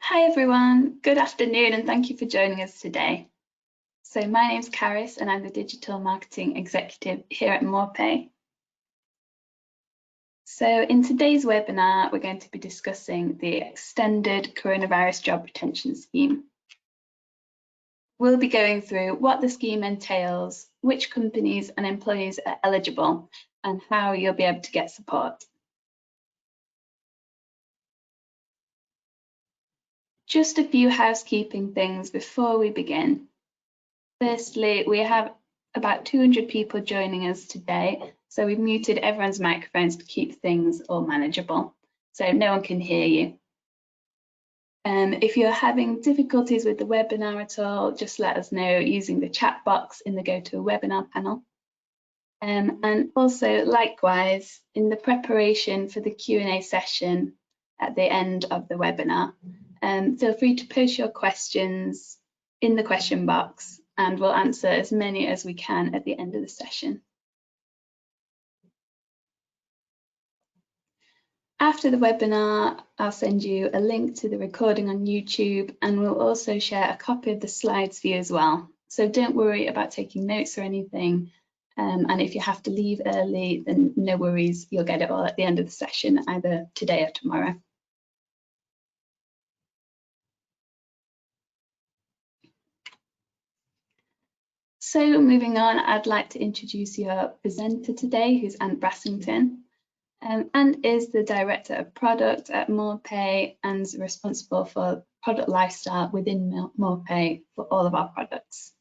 Hi everyone, good afternoon and thank you for joining us today. So my name's Caris and I'm the Digital Marketing Executive here at Moorepay. So in today's webinar, we're going to be discussing the Extended Coronavirus Job Retention Scheme. We'll be going through what the scheme entails, which companies and employees are eligible, and how you'll be able to get support. Just a few housekeeping things before we begin. Firstly, we have about 200 people joining us today, so we've muted everyone's microphones to keep things all manageable, so no one can hear you. If you're having difficulties with the webinar at all, just let us know using the chat box in the Go to a Webinar panel. And also, likewise, in the preparation for the Q&A session at the end of the webinar, feel free to post your questions in the question box and we'll answer as many as we can at the end of the session. After the webinar, I'll send you a link to the recording on YouTube and we'll also share a copy of the slides for you as well. So don't worry about taking notes or anything. And if you have to leave early, then no worries, you'll get it all at the end of the session, either today or tomorrow. So moving on, I'd like to introduce your presenter today, who's Anne Brassington. Anne is the Director of Product at Moorepay and is responsible for product lifestyle within Moorepay for all of our products.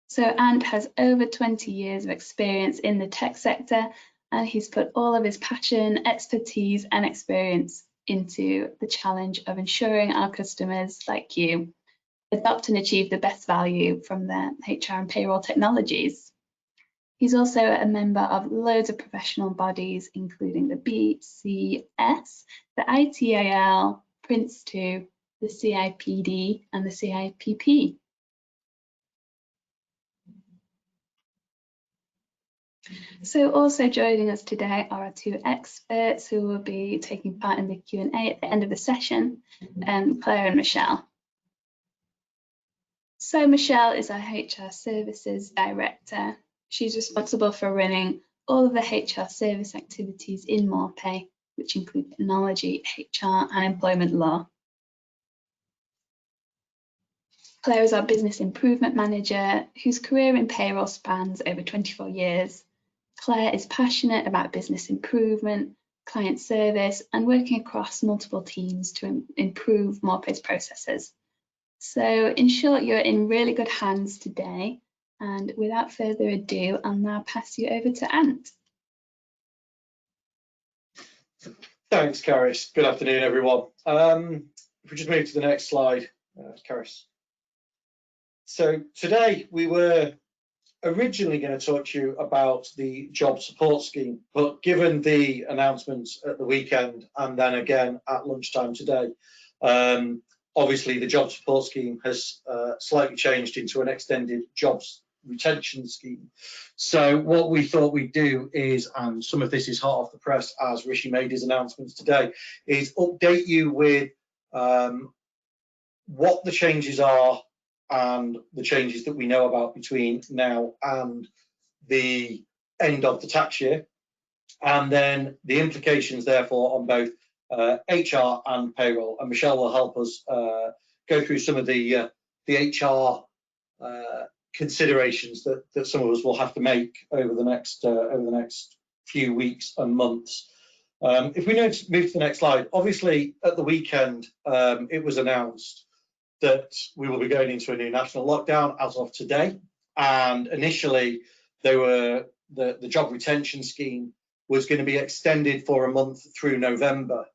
So Anne has over 20 years of experience in the tech sector and he's put all of his passion, expertise and experience into the challenge of ensuring our customers like you adopt and achieve the best value from their HR and payroll technologies. He's also a member of loads of professional bodies, including the BCS, the ITAL, Prince2, the CIPD, and the CIPP. So also joining us today are our two experts who will be taking part in the Q&A at the end of the session, Claire and Michelle. So Michelle is our HR Services Director. She's responsible for running all of the HR service activities in Moorepay, which include technology, HR and employment law. Claire is our Business Improvement Manager, whose career in payroll spans over 24 years. Claire is passionate about business improvement, client service and working across multiple teams to improve Moorepay's processes. So in short, you're in really good hands today. And without further ado, I'll now pass you over to Ant. Thanks, Caris. Good afternoon, everyone. If we just move to the next slide, Caris. So today we were originally going to talk to you about the job support scheme, but given the announcements at the weekend and then again at lunchtime today, obviously the job support scheme has slightly changed into an extended jobs retention scheme. So what we thought we'd do is, and some of this is hot off the press as Rishi made his announcements today, is update you with what the changes are and the changes that we know about between now and the end of the tax year, and then the implications therefore on both HR and payroll. And Michelle will help us go through some of the HR considerations that some of us will have to make over the next few weeks and months. If we move to the next slide, obviously at the weekend it was announced that we will be going into a new national lockdown as of today, and initially the job retention scheme was going to be extended for a month through November,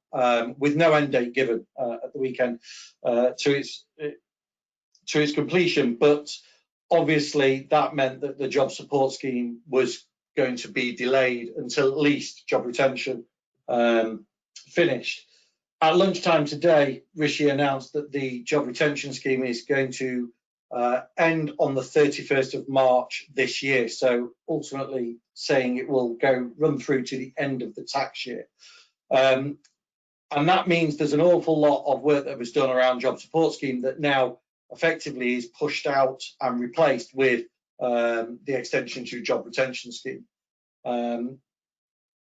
with no end date given at the weekend to its completion. But obviously that meant that the job support scheme was going to be delayed until at least job retention finished. At lunchtime today, Rishi announced that the job retention scheme is going to end on the 31st of March this year. So ultimately saying it will run through to the end of the tax year. And that means there's an awful lot of work that was done around job support scheme that now effectively is pushed out and replaced with the extension to job retention scheme.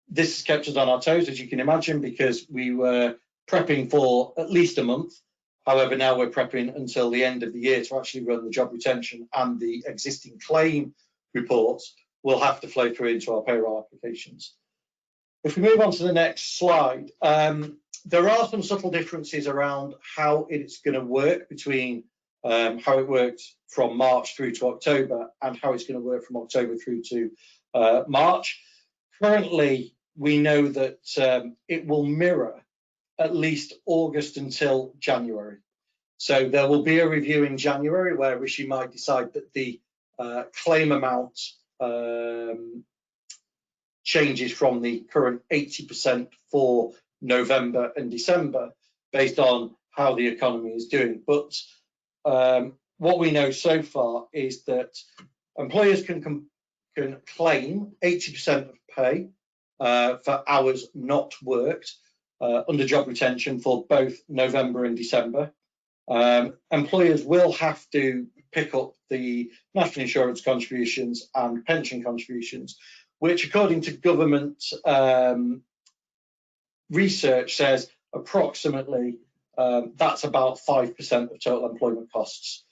This has kept us on our toes, as you can imagine, because we were prepping for at least a month. However, now we're prepping until the end of the year to actually run the job retention, and the existing claim reports will have to flow through into our payroll applications. If we move on to the next slide, there are some subtle differences around how it's going to work between how it worked from March through to October and how it's going to work from October through to March. Currently, we know that it will mirror at least August until January. So there will be a review in January where Rishi might decide that the claim amount changes from the current 80% for November and December based on how the economy is doing. But what we know so far is that employers can claim 80% of pay for hours not worked under job retention for both November and December. Employers will have to pick up the national insurance contributions and pension contributions, which according to government research says approximately that's about 5% of total employment costs.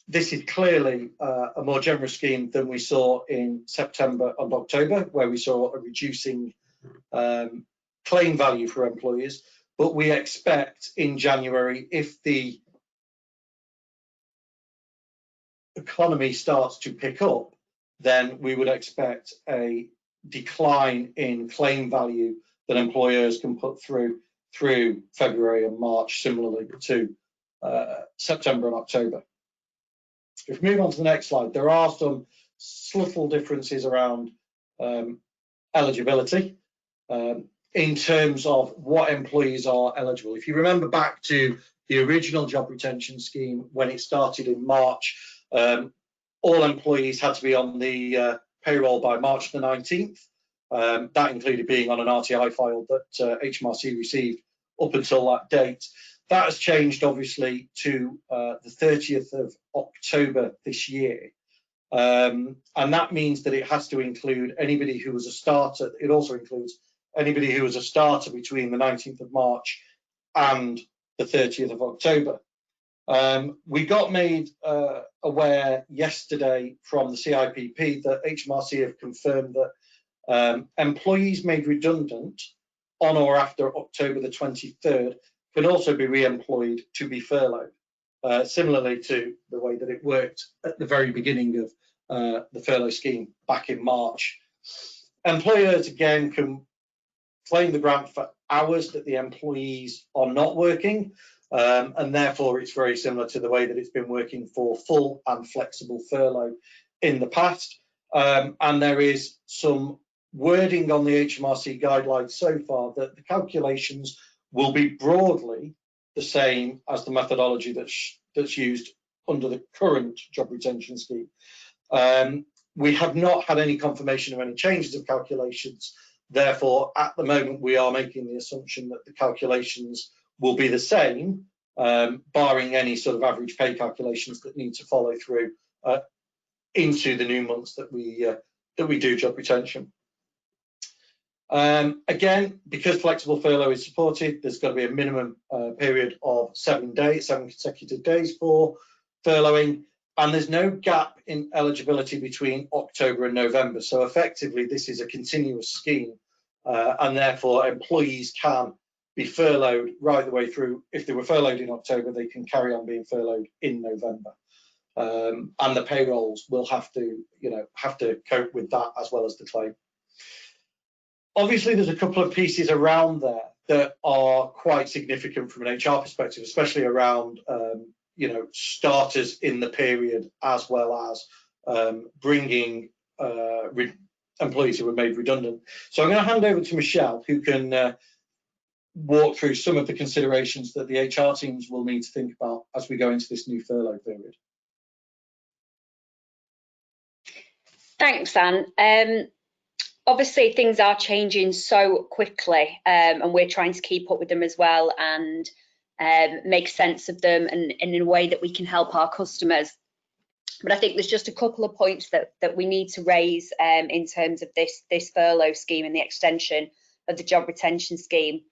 This is clearly a more generous scheme than we saw in September and October, where we saw a reducing claim value for employers. But we expect in January, if the economy starts to pick up, then we would expect a decline in claim value that employers can put through February and March, similarly to September and October. If we move on to the next slide, there are some subtle differences around eligibility in terms of what employees are eligible. If you remember back to the original job retention scheme, when it started in March, all employees had to be on the payroll by March the 19th. That included being on an RTI file that HMRC received up until that date. That has changed, obviously, to the 30th of October this year. And that means that it has to include anybody who was a starter. It also includes anybody who was a starter between the 19th of March and the 30th of October. We got made aware yesterday from the CIPP that HMRC have confirmed that employees made redundant on or after October the 23rd can also be re-employed to be furloughed, similarly to the way that it worked at the very beginning of the furlough scheme back in March. Employers, again, can claim the grant for hours that the employees are not working, and therefore it's very similar to the way that it's been working for full and flexible furlough in the past. And there is some wording on the HMRC guidelines so far that the calculations will be broadly the same as the methodology that's used under the current job retention scheme. We have not had any confirmation of any changes of calculations. Therefore, at the moment, we are making the assumption that the calculations will be the same, barring any sort of average pay calculations that need to follow through into the new months that we do job retention. Again, because flexible furlough is supported, there's got to be a minimum period of 7 consecutive days for furloughing, and there's no gap in eligibility between October and November. So effectively, this is a continuous scheme, and therefore employees can be furloughed right the way through. If they were furloughed in October, they can carry on being furloughed in November, and the payrolls will have to cope with that as well as the claim. Obviously, there's a couple of pieces around there that are quite significant from an HR perspective, especially around starters in the period, as well as bringing employees who were made redundant. So I'm going to hand over to Michelle, who can walk through some of the considerations that the HR teams will need to think about as we go into this new furlough period. Thanks, Anne. obviously things are changing so quickly, and we're trying to keep up with them as well, and make sense of them, and in a way that we can help our customers. But I think there's just a couple of points that we need to raise in terms of this furlough scheme and the extension of the job retention scheme.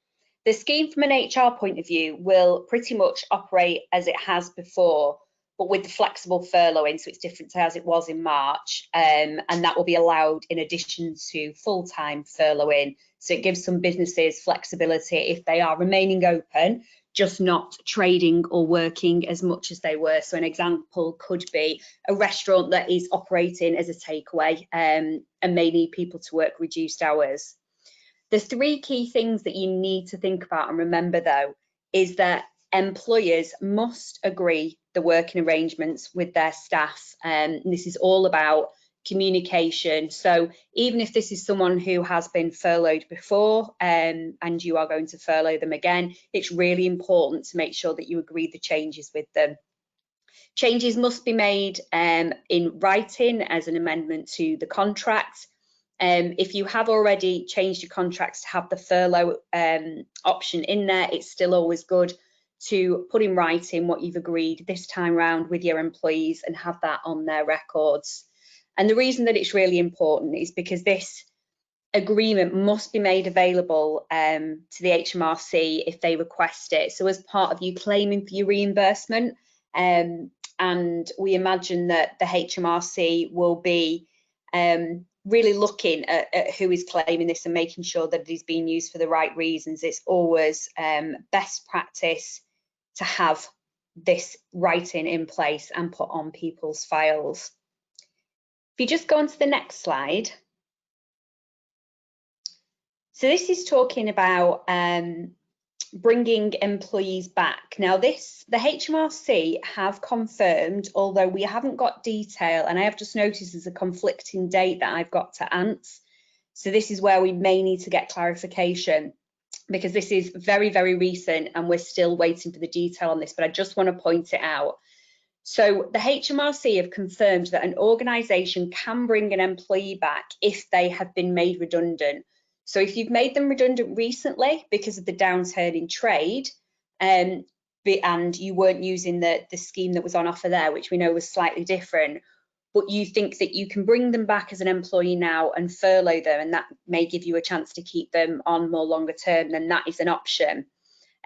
The scheme from an HR point of view will pretty much operate as it has before, but with the flexible furloughing, so it's different to as it was in March, and that will be allowed in addition to full-time furloughing. So it gives some businesses flexibility if they are remaining open, just not trading or working as much as they were. So an example could be a restaurant that is operating as a takeaway and may need people to work reduced hours. The three key things that you need to think about and remember, though, is that employers must agree the working arrangements with their staff. This is all about communication. So even if this is someone who has been furloughed before and you are going to furlough them again, it's really important to make sure that you agree the changes with them. Changes must be made in writing as an amendment to the contract. If you have already changed your contracts to have the furlough option in there, it's still always good to put in writing what you've agreed this time round with your employees and have that on their records. And the reason that it's really important is because this agreement must be made available to the HMRC if they request it. So as part of you claiming for your reimbursement, and we imagine that the HMRC will be really looking at who is claiming this and making sure that it is being used for the right reasons. It's always best practice to have this writing in place and put on people's files. If you just go on to the next slide. So this is talking about bringing employees back. Now the HMRC have confirmed, although we haven't got detail, and I have just noticed there's a conflicting date that I've got to ANTS. So this is where we may need to get clarification, because this is very, very recent and we're still waiting for the detail on this, but I just want to point it out. So the HMRC have confirmed that an organisation can bring an employee back if they have been made redundant. So if you've made them redundant recently because of the downturn in trade, and you weren't using the scheme that was on offer there, which we know was slightly different, but you think that you can bring them back as an employee now and furlough them, and that may give you a chance to keep them on more longer term, then that is an option.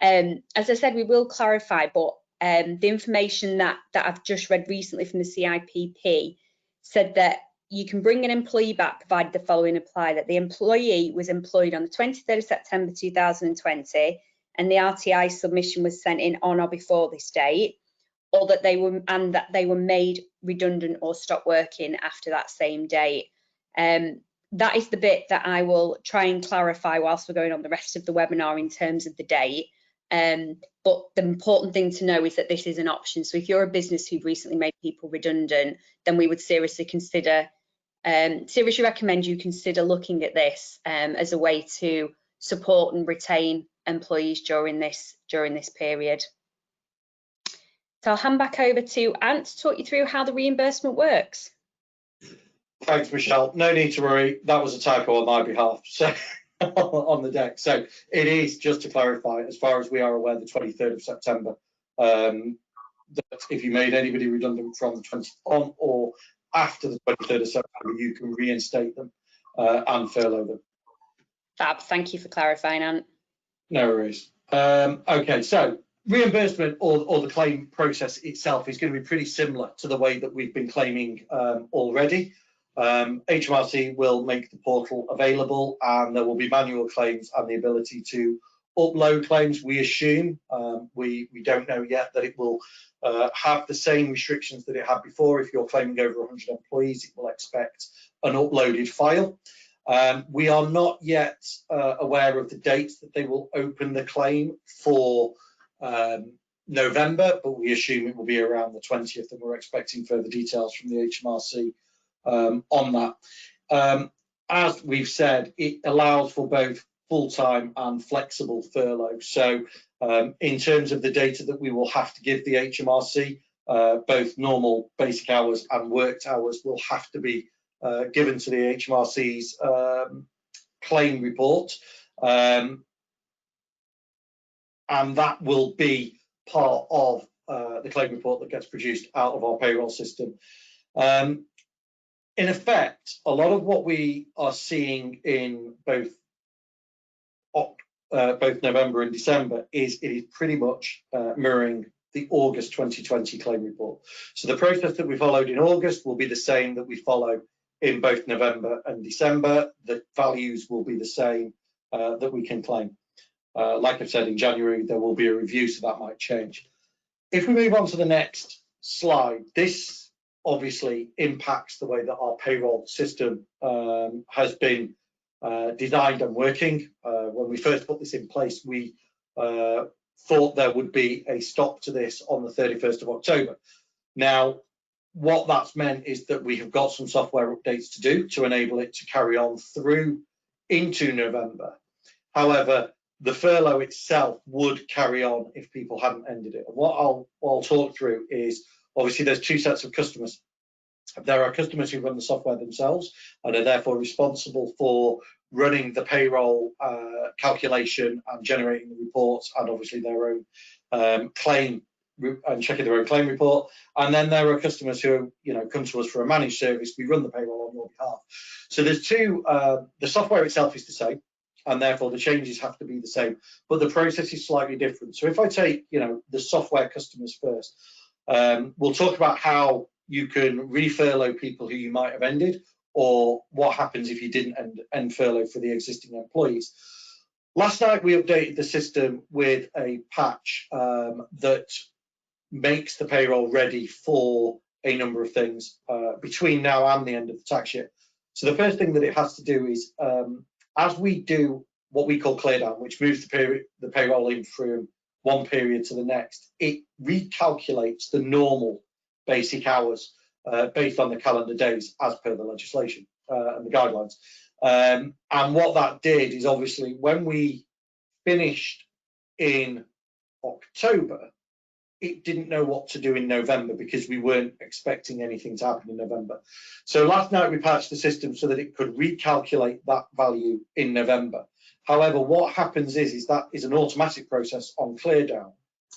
As I said, we will clarify, but the information that I've just read recently from the CIPP said that you can bring an employee back provided the following apply: that the employee was employed on the 23rd of September 2020 and the RTI submission was sent in on or before this date, or that they were made redundant or stopped working after that same date. That is the bit that I will try and clarify whilst we're going on the rest of the webinar in terms of the date. But the important thing to know is that this is an option. So if you're a business who've recently made people redundant, then we would seriously recommend you consider looking at this as a way to support and retain employees during this period. So I'll hand back over to Ant to talk you through how the reimbursement works. Thanks, Michelle. No need to worry. That was a typo on my behalf. So on the deck. So it is, just to clarify, as far as we are aware, the 23rd of September. That if you made anybody redundant from the 20th on or after the 23rd of September, you can reinstate them and furlough them. Fab. Thank you for clarifying, Ant. No worries. Okay, so reimbursement or the claim process itself is going to be pretty similar to the way that we've been claiming already. HMRC will make the portal available and there will be manual claims and the ability to upload claims. We assume, we don't know yet, that it will have the same restrictions that it had before. If you're claiming over 100 employees, it will expect an uploaded file. We are not yet aware of the dates that they will open the claim for November, but we assume it will be around the 20th, and we're expecting further details from the HMRC on that. As we've said, it allows for both full-time and flexible furlough. So in terms of the data that we will have to give the HMRC, both normal basic hours and worked hours will have to be given to the HMRC's claim report, and that will be part of the claim report that gets produced out of our payroll system. In effect, a lot of what we are seeing in both November and December is pretty much mirroring the August 2020 claim report. So the process that we followed in August will be the same that we follow in both November and December. The values will be the same that we can claim. Like I've said, in January, there will be a review, so that might change. If we move on to the next slide, this obviously impacts the way that our payroll system has been designed and working. When we first put this in place, we thought there would be a stop to this on the 31st of October. Now, what that's meant is that we have got some software updates to do to enable it to carry on through into November. However, the furlough itself would carry on if people hadn't ended it. And what I'll talk through is, obviously there's two sets of customers. There are customers who run the software themselves and are therefore responsible for running the payroll calculation and generating the reports, and obviously their own claim and checking their own claim report. And then there are customers who come to us for a managed service. We run the payroll on your behalf. So there's two. The software itself is the same, and therefore the changes have to be the same, but the process is slightly different. So if I take the software customers first, we'll talk about how you can re-furlough people who you might have ended, or what happens if you didn't end furlough for the existing employees. Last night we updated the system with a patch that makes the payroll ready for a number of things between now and the end of the tax year. So the first thing that it has to do is, as we do what we call clear down, which moves the payroll in from one period to the next, it recalculates the normal basic hours based on the calendar days as per the legislation and the guidelines. And what that did is, obviously, when we finished in October, it didn't know what to do in November because we weren't expecting anything to happen in November. So last night we patched the system so that it could recalculate that value in November. However, what happens is that is an automatic process on clear down.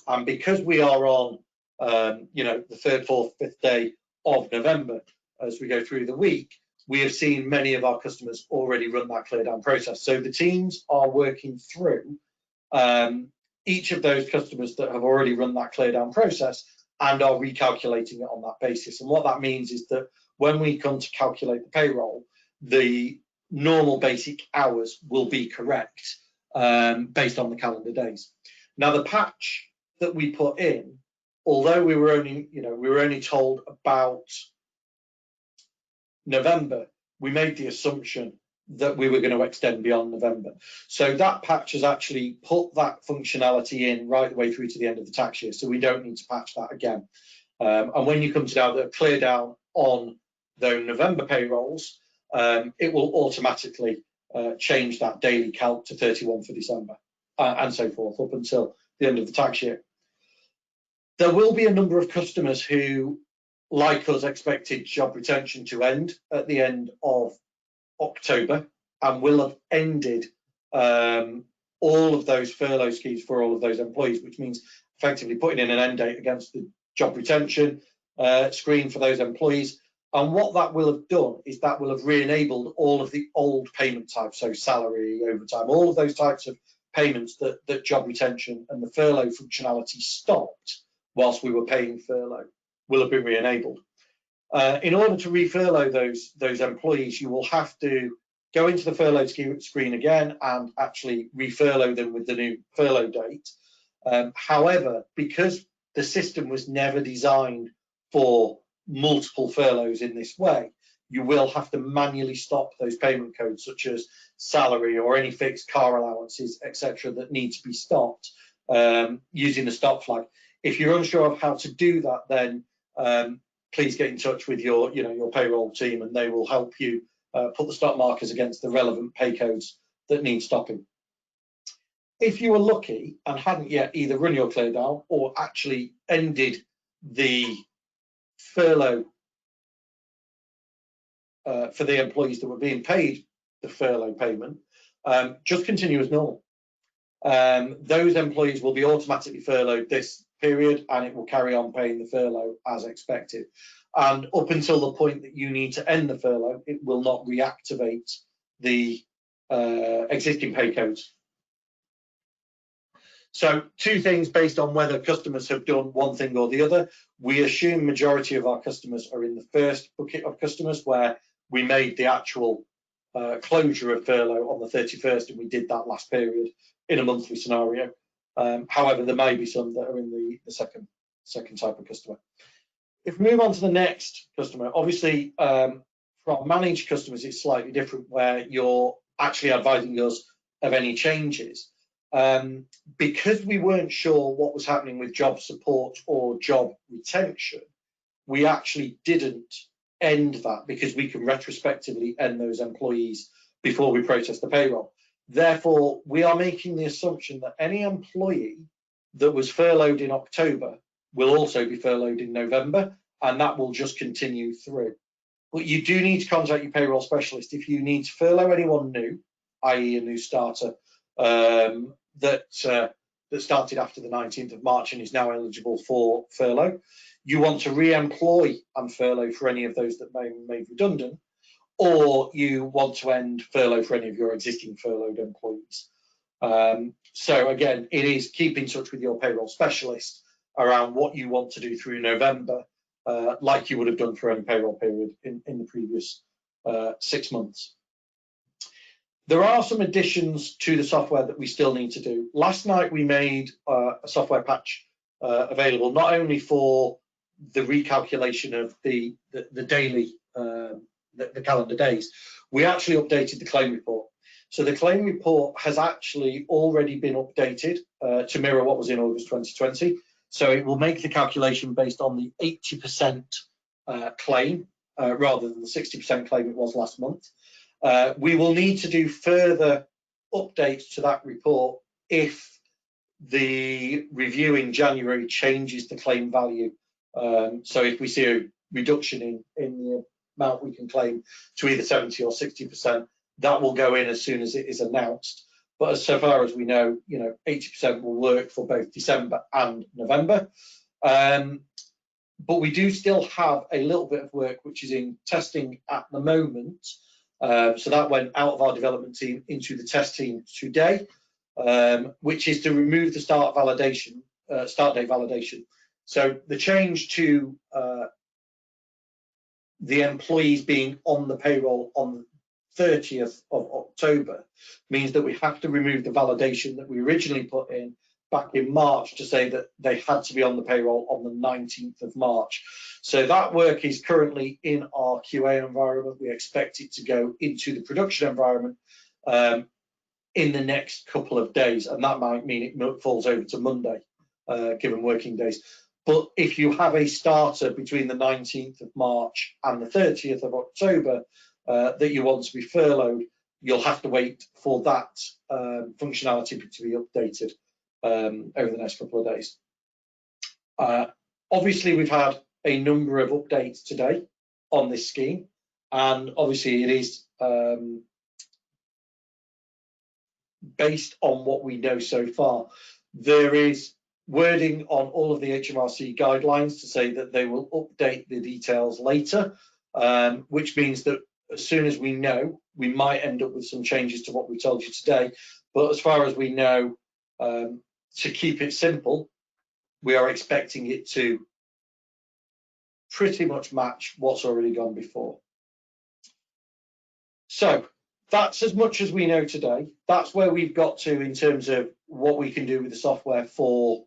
And because we are on the 3rd, 4th, 5th day of November, as we go through the week, we have seen many of our customers already run that clear down process. So the teams are working through each of those customers that have already run that clear down process and are recalculating it on that basis. And what that means is that when we come to calculate the payroll, the normal basic hours will be correct based on the calendar days. Now, the patch that we put in, although we were only told about November, we made the assumption that we were going to extend beyond November. So that patch has actually put that functionality in right the way through to the end of the tax year. So we don't need to patch that again. And when you come to clear down on the November payrolls, it will automatically change that daily calc to 31 for December and so forth up until the end of the tax year. There will be a number of customers who, like us, expected job retention to end at the end of October and will have ended all of those furlough schemes for all of those employees, which means effectively putting in an end date against the job retention screen for those employees. And what that will have done is that will have re-enabled all of the old payment types, so salary, overtime, all of those types of payments that job retention and the furlough functionality stopped whilst we were paying furlough will have been re-enabled. In order to re-furlough those employees, you will have to go into the furlough screen again and actually re-furlough them with the new furlough date. However, because the system was never designed for multiple furloughs in this way, you will have to manually stop those payment codes, such as salary or any fixed car allowances, etc., that need to be stopped using the stop flag. If you're unsure of how to do that, then please get in touch with your payroll team, and they will help you put the stop markers against the relevant pay codes that need stopping. If you were lucky and hadn't yet either run your clear down or actually ended the furlough for the employees that were being paid the furlough payment just continue as normal. Those employees will be automatically furloughed this period, and it will carry on paying the furlough as expected. And up until the point that you need to end the furlough, it will not reactivate the existing pay codes. So two things based on whether customers have done one thing or the other. We assume majority of our customers are in the first bucket of customers where we made the actual closure of furlough on the 31st, and we did that last period in a monthly scenario. However, there may be some that are in the second type of customer. If we move on to the next customer, obviously for managed customers, it's slightly different where you're actually advising us of any changes. Because we weren't sure what was happening with job support or job retention, we actually didn't end that because we can retrospectively end those employees before we process the payroll. Therefore, we are making the assumption that any employee that was furloughed in October will also be furloughed in November, and that will just continue through. But you do need to contact your payroll specialist if you need to furlough anyone new, i.e. a new starter that started after the 19th of March and is now eligible for furlough. You want to re-employ and furlough for any of those that may be made redundant, or you want to end furlough for any of your existing furloughed employees. So again, it is keep in touch with your payroll specialist around what you want to do through November, like you would have done for any payroll period in the previous 6 months. There are some additions to the software that we still need to do. Last night we made a software patch available not only for the recalculation of the daily, the calendar days, we actually updated the claim report. So the claim report has actually already been updated to mirror what was in August 2020. So it will make the calculation based on the 80% claim rather than the 60% claim it was last month. We will need to do further updates to that report if the review in January changes the claim value. So if we see a reduction in the amount we can claim to either 70 or 60%, that will go in as soon as it is announced. But as so far as we know, 80% will work for both December and November. But we do still have a little bit of work which is in testing at the moment. So that went out of our development team into the test team today, which is to remove the start date validation. So the change to the employees being on the payroll on the 30th of October means that we have to remove the validation that we originally put in back in March to say that they had to be on the payroll on the 19th of March. So that work is currently in our QA environment. We expect it to go into the production environment in the next couple of days, and that might mean it falls over to Monday, given working days. But if you have a starter between the 19th of March and the 30th of October that you want to be furloughed, you'll have to wait for that functionality to be updated over the next couple of days. Obviously, we've had a number of updates today on this scheme, and obviously it is based on what we know so far. There is wording on all of the HMRC guidelines to say that they will update the details later, which means that as soon as we know, we might end up with some changes to what we told you today. But as far as we know, to keep it simple, we are expecting it to pretty much match what's already gone before. So that's as much as we know today. That's where we've got to in terms of what we can do with the software for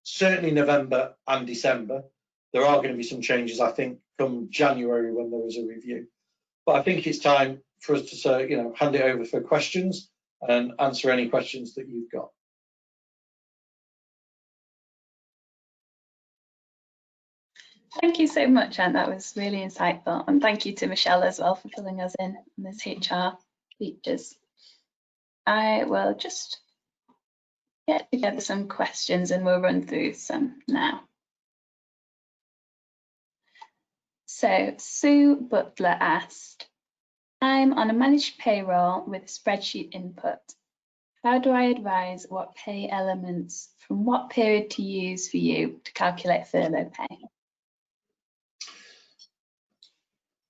certainly November and December. There are going to be some changes, I think, come January when there is a review. But I think it's time for us to hand it over for questions and answer any questions that you've got. Thank you so much, Anne. That was really insightful. And thank you to Michelle as well for filling us in on this HR features. I will just get together some questions and we'll run through some now. So Sue Butler asked, I'm on a managed payroll with spreadsheet input. How do I advise what pay elements from what period to use for you to calculate furlough pay?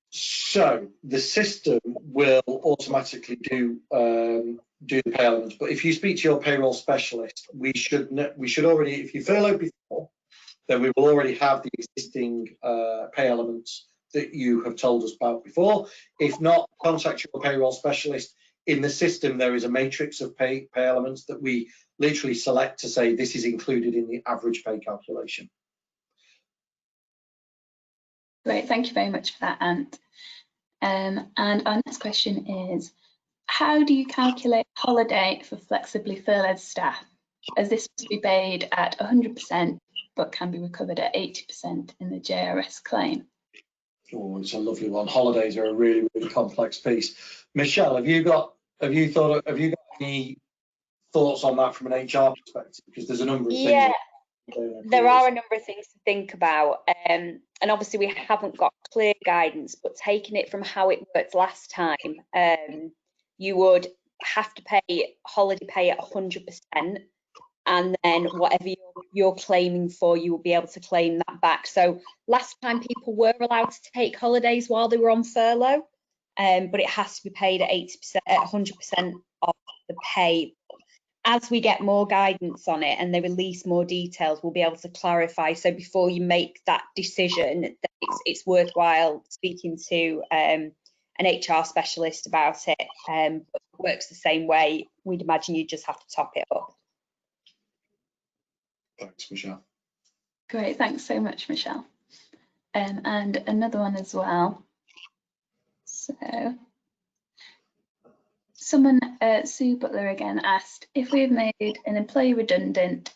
So the system will automatically do the pay elements, but if you speak to your payroll specialist, we should already, if you furloughed before, then we will already have the existing pay elements that you have told us about before. If not, contact your payroll specialist. In the system, there is a matrix of pay elements that we literally select to say this is included in the average pay calculation. Great, thank you very much for that, Ant. And our next question is, how do you calculate holiday for flexibly furloughed staff, as this must be paid at 100% but can be recovered at 80% in the JRS claim? Oh, it's a lovely one. Holidays are a really, really complex piece. Michelle, have you got any thoughts on that from an HR perspective? Because there's a number of things. Yeah, there are a number of things to think about, and obviously we haven't got clear guidance, but taking it from how it worked last time, you would have to pay holiday pay at 100%, and then whatever you're claiming for, you will be able to claim that back. So last time people were allowed to take holidays while they were on furlough, but it has to be paid at 80%, at 100% of the pay. As we get more guidance on it and they release more details, we'll be able to clarify. So before you make that decision, it's worthwhile speaking to an HR specialist about it. It works the same way. We'd imagine you just have to top it up. Thanks, Michelle. Great, thanks so much, Michelle. And another one as well. So someone, Sue Butler again, asked, if we've made an employee redundant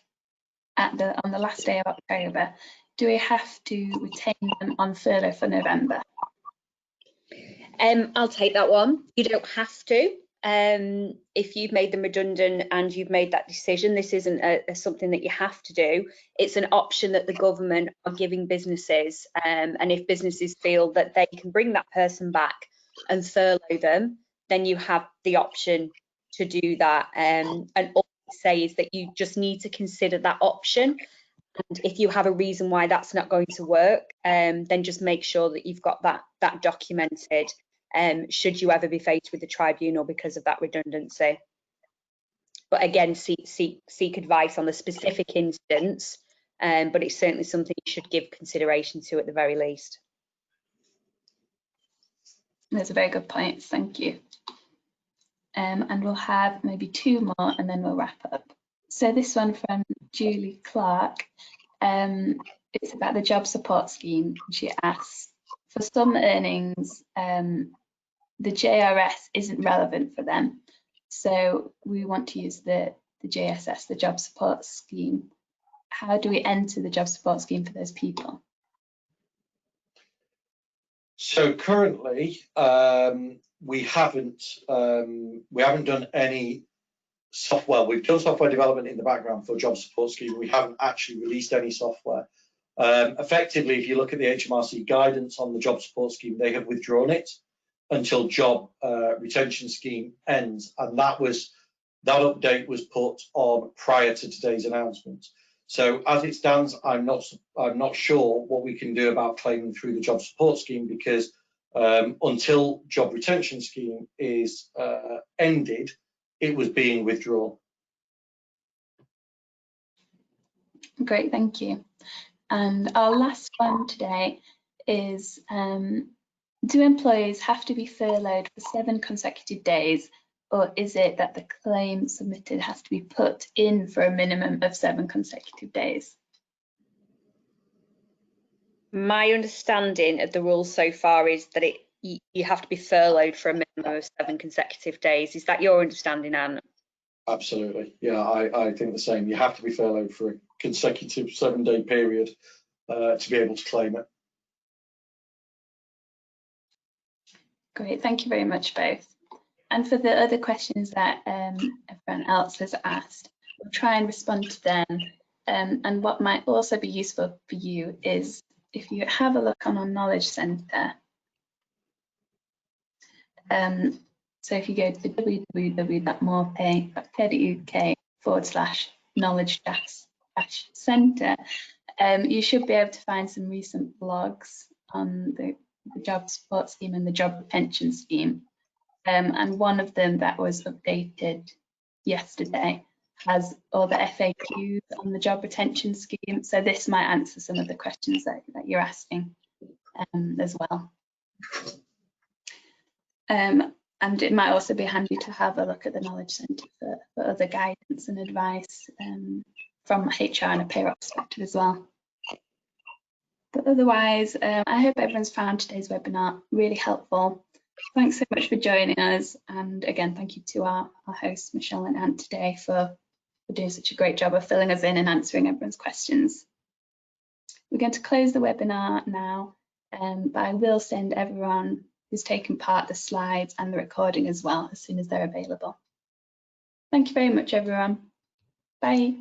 on the last day of October, do we have to retain them on furlough for November? I'll take that one. You don't have to. If you've made them redundant and you've made that decision, this isn't something that you have to do. It's an option that the government are giving businesses, and if businesses feel that they can bring that person back and furlough them, then you have the option to do that. And all I say is that you just need to consider that option. And if you have a reason why that's not going to work, then just make sure that you've got that documented. Should you ever be faced with the tribunal because of that redundancy. But again, seek advice on the specific instance, but it's certainly something you should give consideration to at the very least. That's a very good point, thank you. And we'll have maybe two more and then we'll wrap up. So this one from Julie Clark, it's about the job support scheme. She asks, for some earnings, the JRS isn't relevant for them. So we want to use the JSS, the job support scheme. How do we enter the job support scheme for those people? So currently, we haven't done any software. We've done software development in the background for job support scheme. We haven't actually released any software. Effectively, if you look at the HMRC guidance on the job support scheme, they have withdrawn it until job retention scheme ends, and that update was put on prior to today's announcement. So as it stands, I'm not sure what we can do about claiming through the job support scheme, because until job retention scheme is ended, it was being withdrawn. Great, thank you. And our last one today is, do employees have to be furloughed for 7 consecutive days, or is it that the claim submitted has to be put in for a minimum of 7 consecutive days? My understanding of the rules so far is that you have to be furloughed for a minimum of 7 consecutive days. Is that your understanding, Anne? Absolutely, yeah, I think the same. You have to be furloughed for a consecutive 7-day period to be able to claim it. Great, thank you very much both. And for the other questions that everyone else has asked, we'll try and respond to them. And what might also be useful for you is if you have a look on our Knowledge Centre, so if you go to www.moorepay.co.uk/knowledge-centre, you should be able to find some recent blogs on the job support scheme and the job retention scheme. And one of them that was updated yesterday has all the FAQs on the job retention scheme. So this might answer some of the questions that you're asking as well. And it might also be handy to have a look at the Knowledge Centre for other guidance and advice from HR and a payroll perspective as well. But otherwise, I hope everyone's found today's webinar really helpful. Thanks so much for joining us. And again, thank you to our hosts, Michelle and Ant, today for doing such a great job of filling us in and answering everyone's questions. We're going to close the webinar now, but I will send everyone who's taken part the slides and the recording as well as soon as they're available. Thank you very much, everyone. Bye.